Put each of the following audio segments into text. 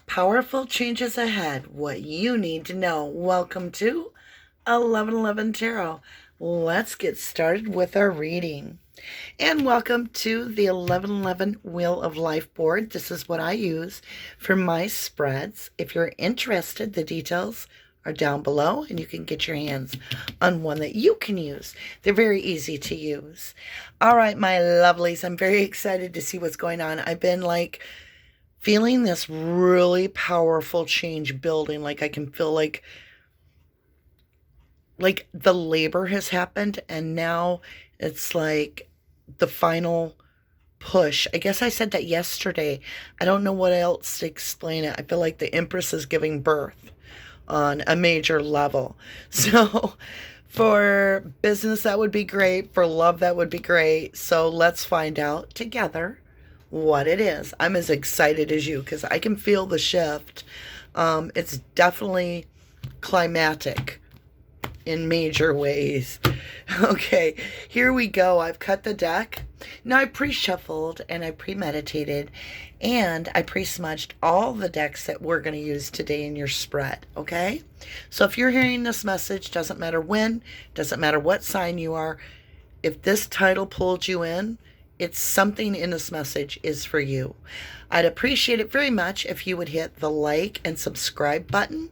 Powerful changes ahead. What you need to know. Welcome to 1111 Tarot. Let's get started with our reading. And welcome to the 1111 Wheel of Life board. This is what I use for my spreads. If you're interested, the details are down below and you can get your hands on one that you can use. They're very easy to use. All right, my lovelies, I'm very excited to see what's going on. I've been feeling this really powerful change building. I can feel like the labor has happened and now it's like the final push. I guess I said that yesterday. I don't know what else to explain it. I feel like the Empress is giving birth on a major level. So for business, that would be great. For love, that would be great. So let's find out together what it is. I'm as excited as you because I can feel the shift. It's definitely climatic in major ways. Okay, here we go. I've cut the deck. Now I pre-shuffled and I premeditated and I pre-smudged all the decks that we're going to use today in your spread, okay? So if you're hearing this message, doesn't matter when, doesn't matter what sign you are, if this title pulled you in, it's something in this message is for you. I'd appreciate it very much if you would hit the like and subscribe button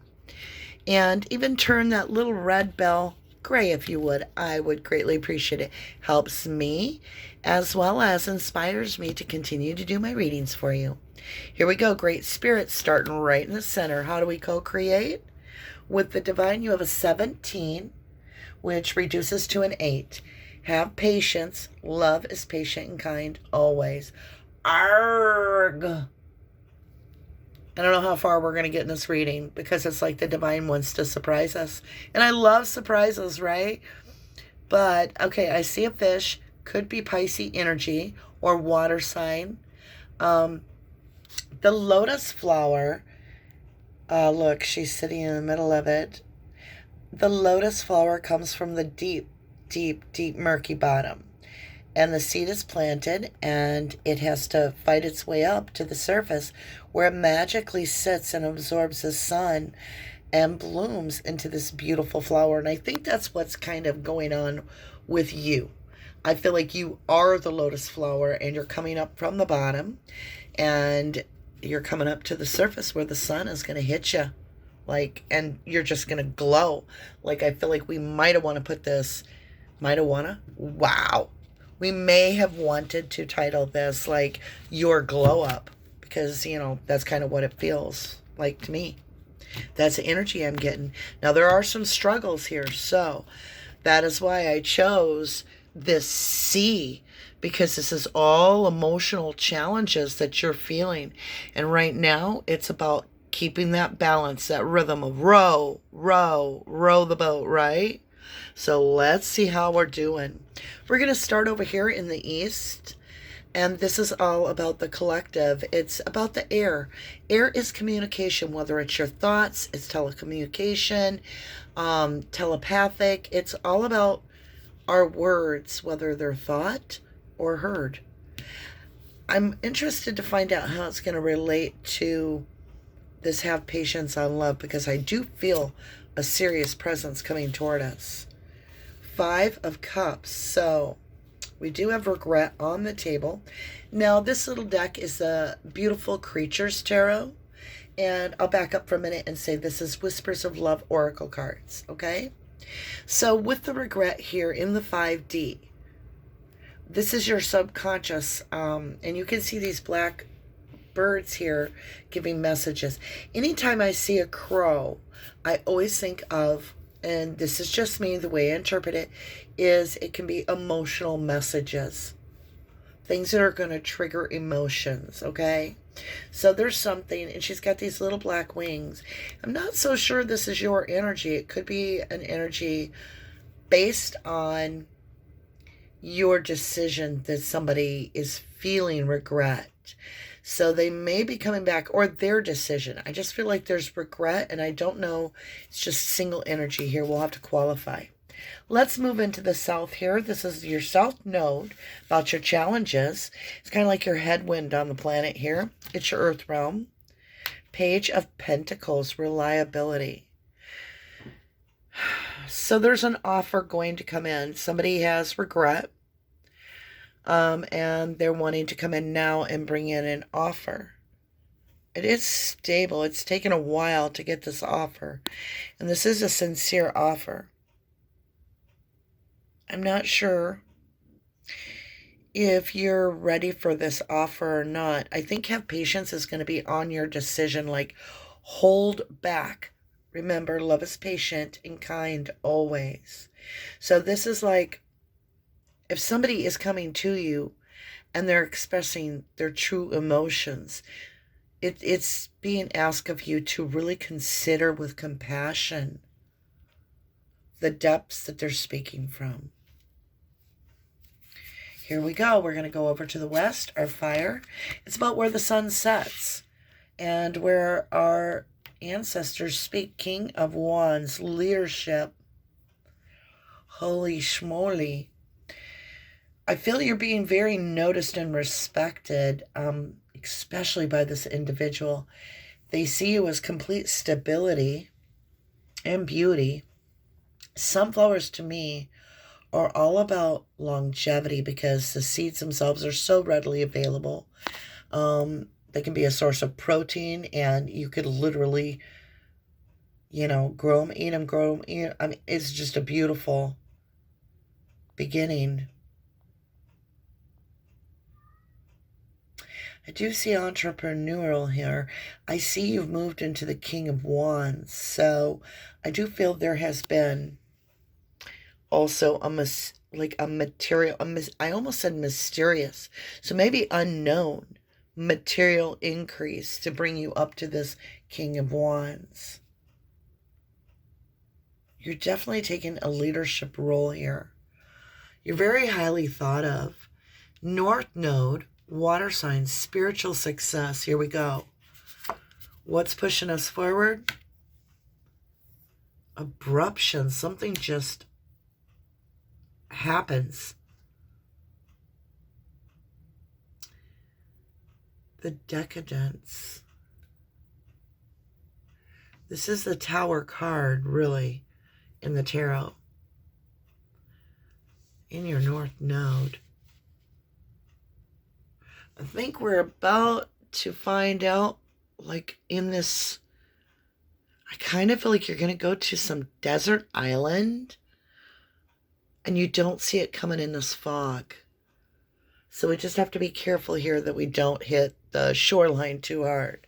and even turn that little red bell gray if you would. I would greatly appreciate it. Helps me as well as inspires me to continue to do my readings for you. Here we go. Great Spirit starting right in the center. How do we co-create? With the Divine, you have a 17, which reduces to an 8. Have patience. Love is patient and kind always. Arg. I don't know how far we're going to get in this reading because it's like the Divine wants to surprise us. And I love surprises, right? But, okay, I see a fish. Could be Pisces energy or water sign. The Lotus Flower. Look, she's sitting in the middle of it. The Lotus Flower comes from the deep, murky bottom. And the seed is planted and it has to fight its way up to the surface where it magically sits and absorbs the sun and blooms into this beautiful flower. And I think that's what's kind of going on with you. I feel like you are the lotus flower and you're coming up from the bottom and you're coming up to the surface where the sun is going to hit you. And you're just going to glow. I feel like we might have want to put this, wow. We may have wanted to title this your glow up because, that's kind of what it feels like to me. That's the energy I'm getting. Now, there are some struggles here, so that is why I chose this C, because this is all emotional challenges that you're feeling. And right now, it's about keeping that balance, that rhythm of row the boat, right? So let's see how we're doing. We're going to start over here in the east. And this is all about the collective. It's about the air. Air is communication, whether it's your thoughts, it's telecommunication, telepathic. It's all about our words, whether they're thought or heard. I'm interested to find out how it's going to relate to this have patience on love, because I do feel a serious presence coming toward us. 5 of Cups. So we do have regret on the table. Now, this little deck is the Beautiful Creatures Tarot. And I'll back up for a minute and say this is Whispers of Love Oracle cards, okay? So with the regret here in the 5D, this is your subconscious. And you can see these black birds here giving messages. Anytime I see a crow, I always think of, and this is just me, the way I interpret it, is it can be emotional messages. Things that are going to trigger emotions, okay? So there's something, and she's got these little black wings. I'm not so sure this is your energy. It could be an energy based on your decision that somebody is feeling regret. So they may be coming back, or their decision. I just feel like there's regret, and I don't know. It's just single energy here. We'll have to qualify. Let's move into the south here. This is your south node about your challenges. It's kind of like your headwind on the planet here. It's your earth realm. Page of Pentacles, reliability. So there's an offer going to come in. Somebody has regret, and they're wanting to come in now and bring in an offer. It is stable. It's taken a while to get this offer, and this is a sincere offer. I'm not sure if you're ready for this offer or not. I think have patience is going to be on your decision. Like, hold back. Remember, love is patient and kind always. So this is like, if somebody is coming to you and they're expressing their true emotions, it's being asked of you to really consider with compassion the depths that they're speaking from. Here we go. We're going to go over to the west, our fire. It's about where the sun sets and where our ancestors speak. King of Wands, leadership. Holy schmoly. I feel you're being very noticed and respected, especially by this individual. They see you as complete stability and beauty. Sunflowers to me are all about longevity because the seeds themselves are so readily available. They can be a source of protein, and you could literally, grow them, eat them, grow them, eat. I mean, it's just a beautiful beginning. I do see entrepreneurial here. I see you've moved into the King of Wands. So I do feel there has been also I almost said mysterious. So maybe unknown material increase to bring you up to this King of Wands. You're definitely taking a leadership role here. You're very highly thought of. North Node, water signs, spiritual success. Here we go. What's pushing us forward? Abruption. Something just happens. The decadence. This is the Tower card, really, in the tarot. In your North Node. I think we're about to find out, like, in this, I kind of feel like you're going to go to some desert island and you don't see it coming in this fog. So we just have to be careful here that we don't hit the shoreline too hard.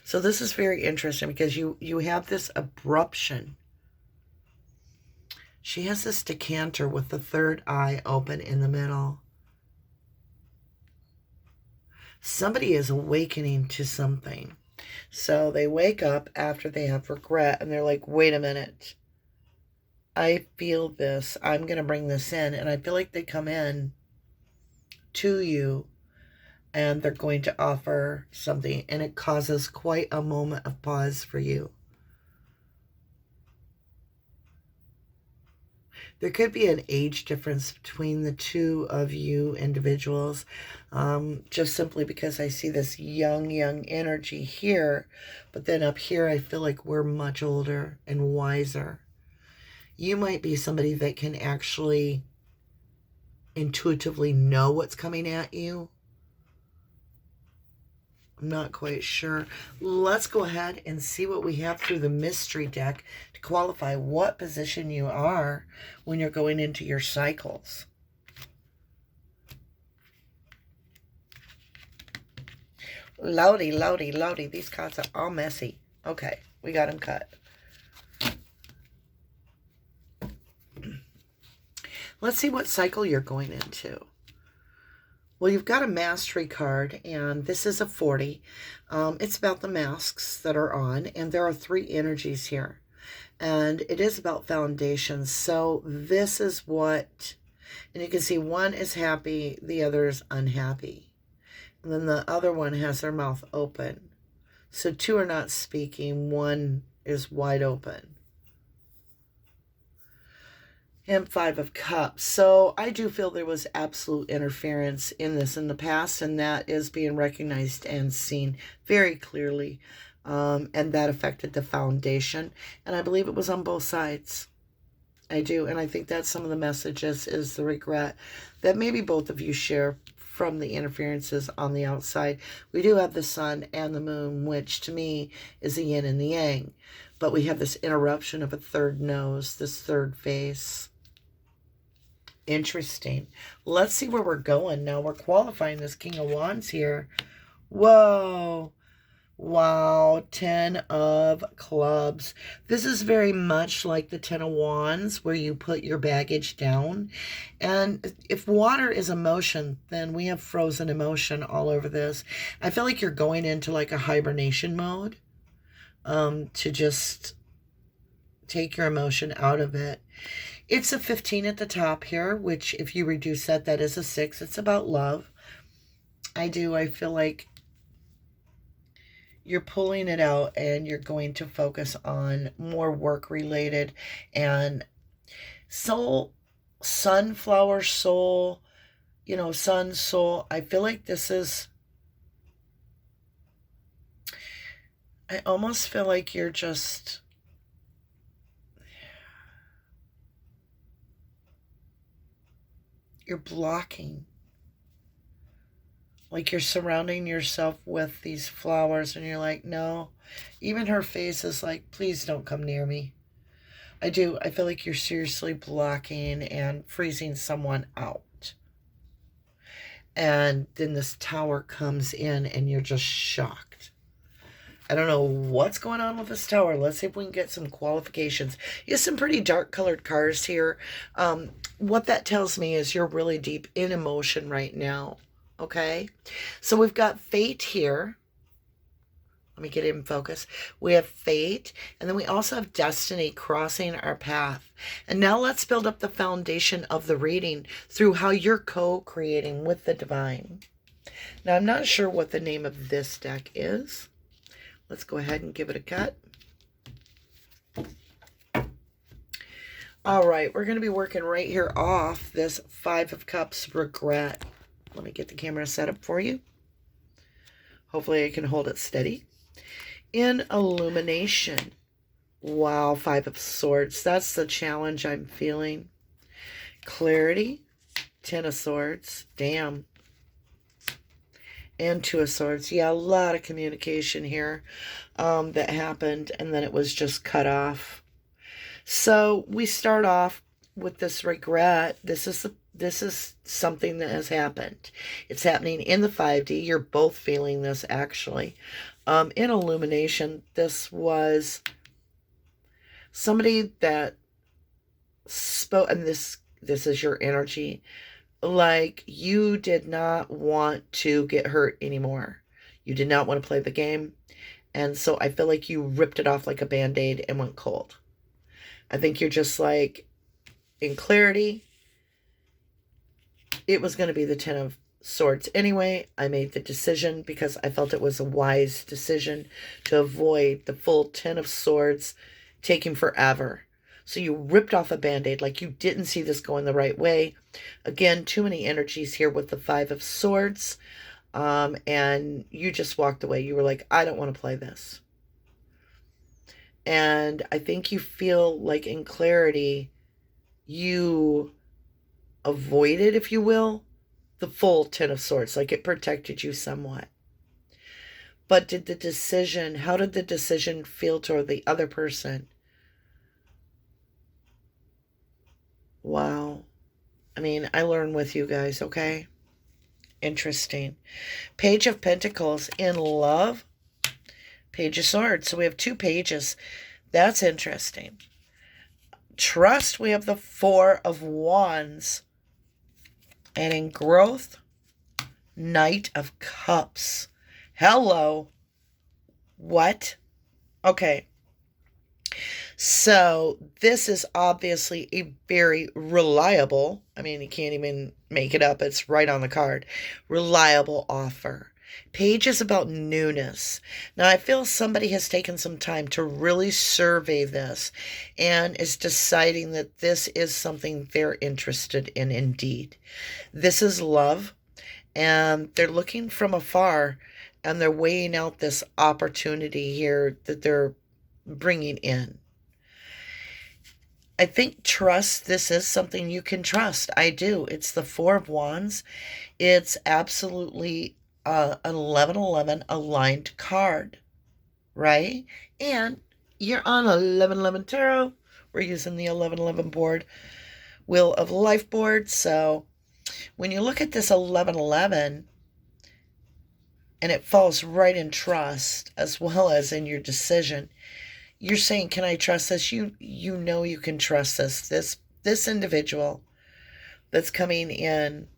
So this is very interesting because you have this abruption. She has this decanter with the third eye open in the middle. Somebody is awakening to something. So they wake up after they have regret and they're like, wait a minute. I feel this. I'm going to bring this in. And I feel like they come in to you and they're going to offer something. And it causes quite a moment of pause for you. There could be an age difference between the two of you individuals, just simply because I see this young energy here, but then up here I feel like we're much older and wiser. You might be somebody that can actually intuitively know what's coming at you. I'm not quite sure. Let's go ahead and see what we have through the mystery deck to qualify what position you are when you're going into your cycles. Loudy, loudy, loudy. These cards are all messy. Okay, we got them cut. Let's see what cycle you're going into. Well, you've got a mastery card, and this is a 40. It's about the masks that are on, and there are 3 energies here. And it is about foundations. So this is what, and you can see one is happy, the other is unhappy. And then the other one has their mouth open. So 2 are not speaking, 1 is wide open. And 5 of Cups. So I do feel there was absolute interference in this in the past, and that is being recognized and seen very clearly. and that affected the foundation. And I believe it was on both sides. I do. And I think that's some of the messages, is the regret that maybe both of you share from the interferences on the outside. We do have the sun and the moon, which to me is the yin and the yang. But we have this interruption of a third nose, this third face. Interesting. Let's see where we're going now. We're qualifying this King of Wands here. Whoa. Wow. 10 of Clubs. This is very much like the 10 of Wands, where you put your baggage down. And if water is emotion, then we have frozen emotion all over this. I feel like you're going into like a hibernation mode, to just take your emotion out of it. It's a 15 at the top here, which if you reduce that, that is a 6. It's about love. I feel like you're pulling it out and you're going to focus on more work related and soul, sunflower soul, you know, sun soul. I feel like this is, I almost feel like you're just, you're blocking. Like you're surrounding yourself with these flowers and you're like, no. Even her face is like, please don't come near me. I feel like you're seriously blocking and freezing someone out. And then this Tower comes in and you're just shocked. I don't know what's going on with this Tower. Let's see if we can get some qualifications. You have some pretty dark colored cards here. What that tells me is you're really deep in emotion right now. Okay. So we've got Fate here. Let me get it in focus. We have Fate. And then we also have Destiny crossing our path. And now let's build up the foundation of the reading through how you're co-creating with the divine. Now, I'm not sure what the name of this deck is. Let's go ahead and give it a cut. All right, we're going to be working right here off this 5 of Cups, regret. Let me get the camera set up for you. Hopefully I can hold it steady. In illumination. Wow, 5 of Swords. That's the challenge I'm feeling. Clarity. 10 of Swords. Damn. And 2 of Swords. Yeah, a lot of communication here that happened, and then it was just cut off. So we start off with this regret. This is something that has happened. It's happening in the 5D. You're both feeling this, actually. In illumination, this was somebody that spoke, and this is your energy. Like, you did not want to get hurt anymore. You did not want to play the game. And so I feel like you ripped it off like a Band-Aid and went cold. I think you're just like, in clarity, it was going to be the 10 of Swords anyway. I made the decision because I felt it was a wise decision to avoid the full 10 of Swords taking forever. So you ripped off a Band-Aid, like you didn't see this going the right way. Again, too many energies here with the 5 of Swords. And you just walked away. You were like, I don't want to play this. And I think you feel like in clarity, you avoided, if you will, the full 10 of Swords. Like it protected you somewhat. But how did the decision feel toward the other person? Wow. I mean, I learn with you guys, okay? Interesting. Page of Pentacles in love. Page of Swords. So we have 2 pages. That's interesting. Trust, we have the 4 of Wands. And in growth, Knight of Cups. Hello. What? Okay. So this is obviously a very reliable, I mean, you can't even make it up. It's right on the card. Reliable offer. Page is about newness. Now, I feel somebody has taken some time to really survey this and is deciding that this is something they're interested in indeed. This is love, and they're looking from afar and they're weighing out this opportunity here that they're bringing in. I think trust, this is something you can trust. I do. It's the Four of Wands. It's absolutely an 1111 aligned card, right? And you're on 1111 Tarot. We're using the 1111 board, Wheel of Life board. So when you look at this 1111, and it falls right in trust as well as in your decision, you're saying, can I trust this? You know you can trust this individual that's coming in.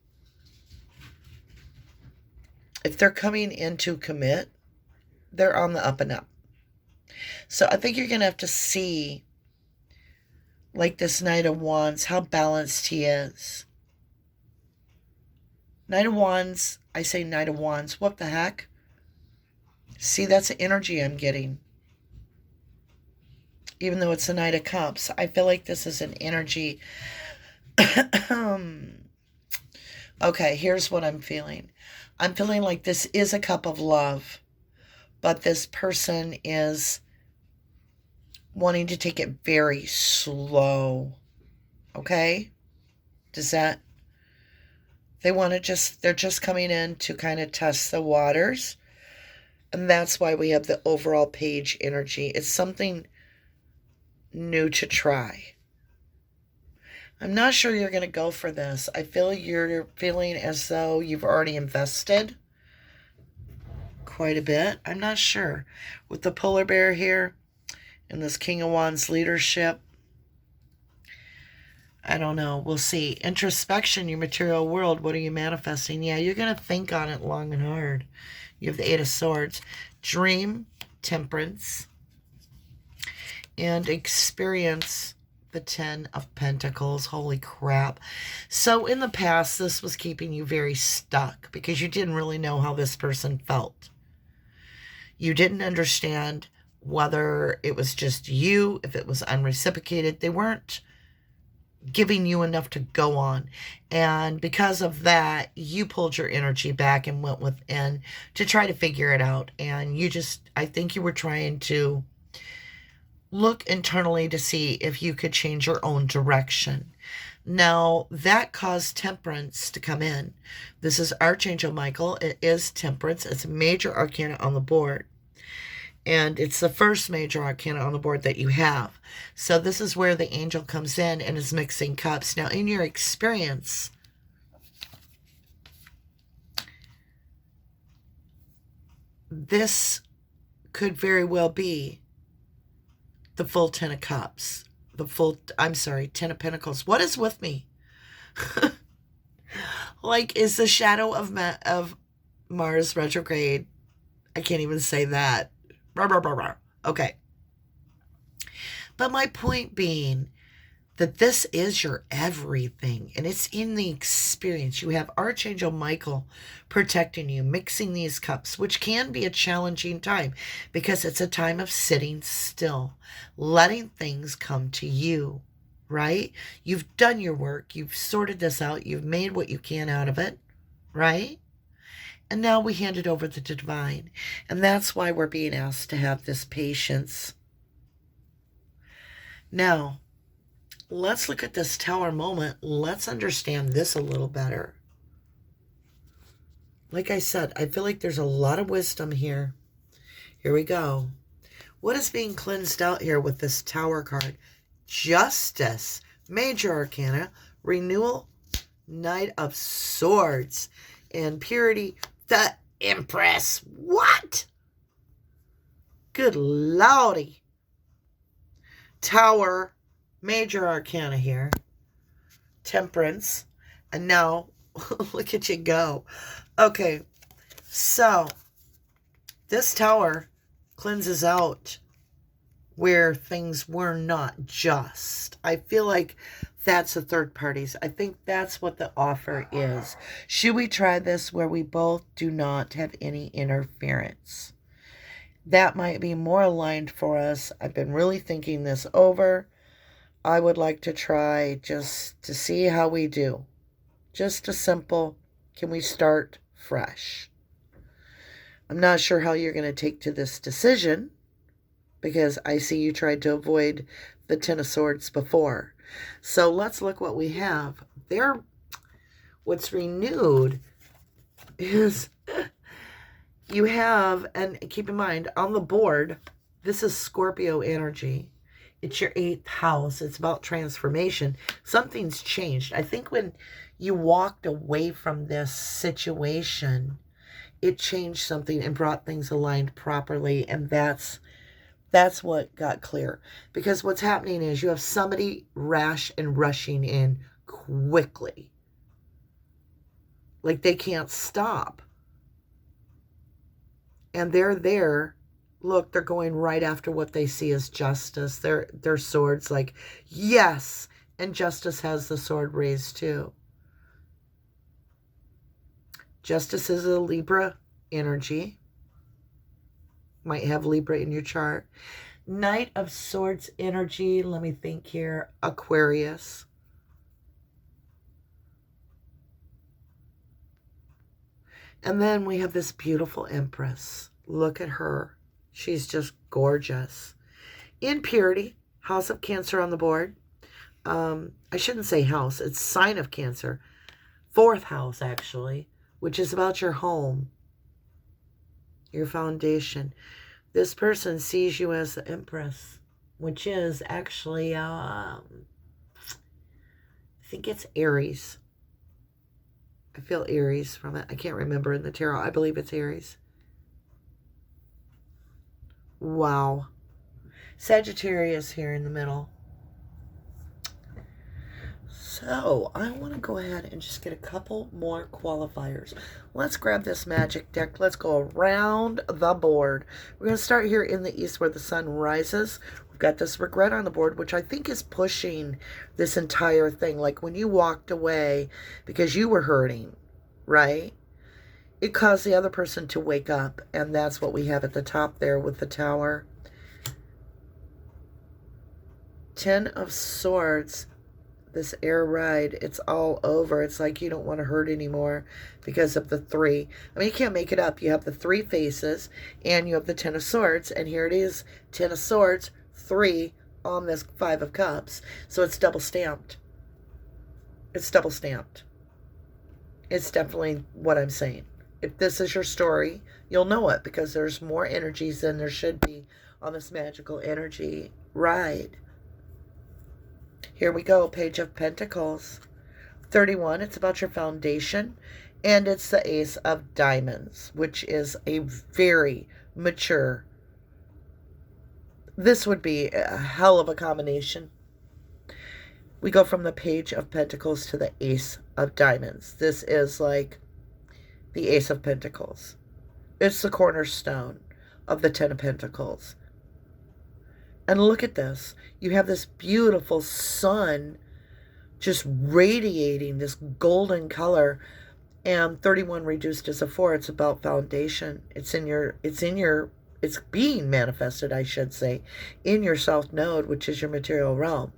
If they're coming in to commit, they're on the up and up. So I think you're going to have to see, like this Knight of Wands, how balanced he is. Knight of Wands, I say Knight of Wands, what the heck? See, that's the energy I'm getting. Even though it's the Knight of Cups, I feel like this is an energy. Okay, here's what I'm feeling. I'm feeling like this is a cup of love, but this person is wanting to take it very slow. Okay? Does that... they're just coming in to kind of test the waters. And that's why we have the overall page energy. It's something new to try. I'm not sure you're going to go for this. I feel you're feeling as though you've already invested quite a bit. I'm not sure. With the polar bear here and this King of Wands leadership, I don't know. We'll see. Introspection, your material world. What are you manifesting? Yeah, you're going to think on it long and hard. You have the Eight of Swords. Dream, temperance, and experience the Ten of Pentacles. Holy crap. So in the past, this was keeping you very stuck because you didn't really know how this person felt. You didn't understand whether it was just you, if it was unreciprocated. They weren't giving you enough to go on. And because of that, you pulled your energy back and went within to try to figure it out. And I think you were trying to look internally to see if you could change your own direction. Now, that caused temperance to come in. This is Archangel Michael. It is temperance. It's a major arcana on the board. And it's the first major arcana on the board that you have. So this is where the angel comes in and is mixing cups. Now, in your experience, this could very well be the full Ten of Cups. Ten of Pentacles. What is with me? Like, is the shadow of Mars retrograde? I can't even say that. Okay. But my point being that this is your everything, and it's in the experience. You have Archangel Michael protecting you, mixing these cups, which can be a challenging time because it's a time of sitting still, letting things come to you, right? You've done your work. You've sorted this out. You've made what you can out of it, right? And now we hand it over to the divine. And that's why we're being asked to have this patience. Now, let's look at this Tower moment. Let's understand this a little better. Like I said, I feel like there's a lot of wisdom here. Here we go. What is being cleansed out here with this Tower card? Justice, Major Arcana, Renewal, Knight of Swords, and Purity, the Empress. What? Good lordy. Tower, Major Arcana here. Temperance. And now, look at you go. Okay, so this Tower cleanses out where things were not just. I feel like that's the third parties. I think that's what the offer is. Should we try this where we both do not have any interference? That might be more aligned for us. I've been really thinking this over. I would like to try just to see how we do. Just a simple, can we start fresh? I'm not sure how you're going to take to this decision, because I see you tried to avoid the Ten of Swords before. So let's look what we have. What's renewed is you have, and keep in mind, on the board, this is Scorpio energy. It's your 8th house. It's about transformation. Something's changed. I think when you walked away from this situation, it changed something and brought things aligned properly, and that's what got clear. Because what's happening is you have somebody rash and rushing in quickly. Like they can't stop. And they're there. Look, they're going right after what they see as justice. Their swords like, yes. And justice has the sword raised too. Justice is a Libra energy. Might have Libra in your chart. Knight of Swords energy. Let me think here. Aquarius. And then we have this beautiful Empress. Look at her. She's just gorgeous. In purity, House of Cancer on the board. I shouldn't say house. It's sign of Cancer. 4th house, actually, which is about your home, your foundation. This person sees you as the Empress, which is actually, I think it's Aries. I feel Aries from it. I can't remember in the tarot. I believe it's Aries. Wow. Sagittarius here in the middle. So I want to go ahead and just get a couple more qualifiers. Let's grab this magic deck. Let's go around the board. We're going to start here in the east where the sun rises. We've got this regret on the board, which I think is pushing this entire thing. Like when you walked away because you were hurting, right? It caused the other person to wake up. And that's what we have at the top there with the Tower. 10 of Swords. This air ride, it's all over. It's like you don't want to hurt anymore because of the 3. I mean, you can't make it up. You have the 3 faces and you have the 10 of Swords. And here it is, 10 of Swords, 3 on this 5 of Cups. So it's double stamped. It's double stamped. It's definitely what I'm saying. If this is your story, you'll know it because there's more energies than there should be on this magical energy ride. Here we go, Page of Pentacles. 31, it's about your foundation. And it's the Ace of Diamonds, which is a very mature. This would be a hell of a combination. We go from the Page of Pentacles to the Ace of Diamonds. This is like the Ace of Pentacles. It's the cornerstone of the 10 of Pentacles. And look at this. You have this beautiful sun just radiating this golden color. And 31 reduced as a 4. It's about foundation. It's being manifested, I should say, in your South Node, which is your material realm.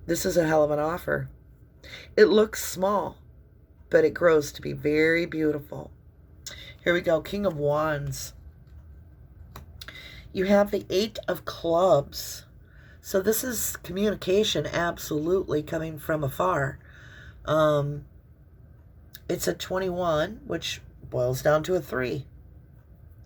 This is a hell of an offer. It looks small, but it grows to be very beautiful. Here we go, King of Wands. You have the 8 of Clubs. So this is communication, absolutely, coming from afar. It's a 21, which boils down to a 3.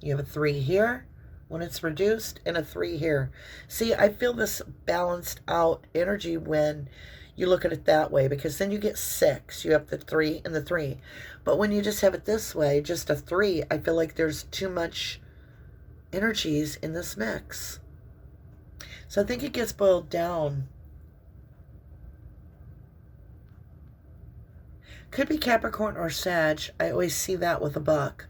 You have a 3 here when it's reduced and a 3 here. See, I feel this balanced out energy when you look at it that way, because then you get 6. You have the 3 and the 3. But when you just have it this way, just a 3, I feel like there's too much energies in this mix. So I think it gets boiled down. Could be Capricorn or Sag. I always see that with a buck.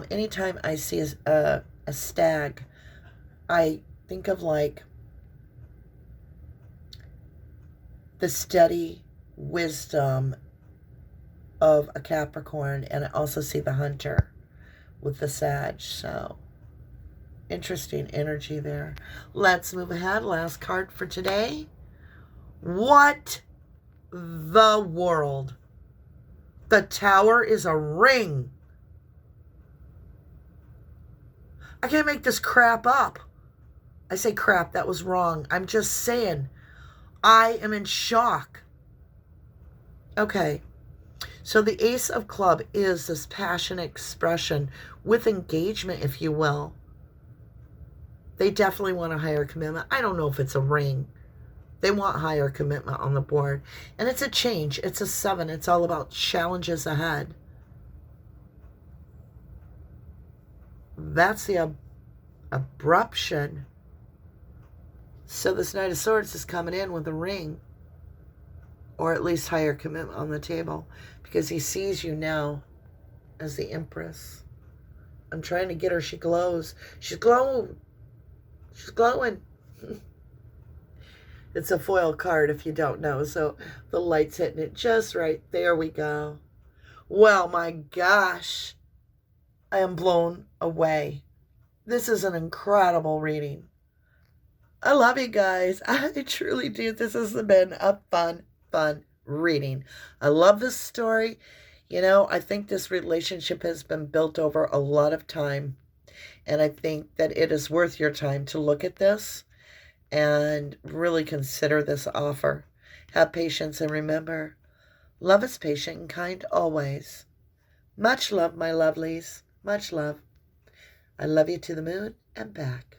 Anytime I see a stag, I think of like the steady wisdom of a Capricorn, and I also see the hunter with the Sag. So interesting energy there. Let's move ahead. Last card for today. What the world? The Tower is a ring. I can't make this crap up. I say crap, that was wrong. I'm just saying, I am in shock. Okay, so the Ace of Club is this passion expression with engagement, if you will. They definitely want a higher commitment. I don't know if it's a ring. They want higher commitment on the board. And it's a change. It's a 7. It's all about challenges ahead. That's the abruption. So this Knight of Swords is coming in with a ring. Or at least higher commitment on the table. Because he sees you now as the Empress. I'm trying to get her. She glows. She's glowing. She's glowing. It's a foil card if you don't know. So the light's hitting it just right. There we go. Well, my gosh. I am blown away. This is an incredible reading. I love you guys. I truly do. This has been a fun reading. I love this story. You know, I think this relationship has been built over a lot of time. And I think that it is worth your time to look at this and really consider this offer. Have patience and remember, love is patient and kind always. Much love, my lovelies. Much love. I love you to the moon and back.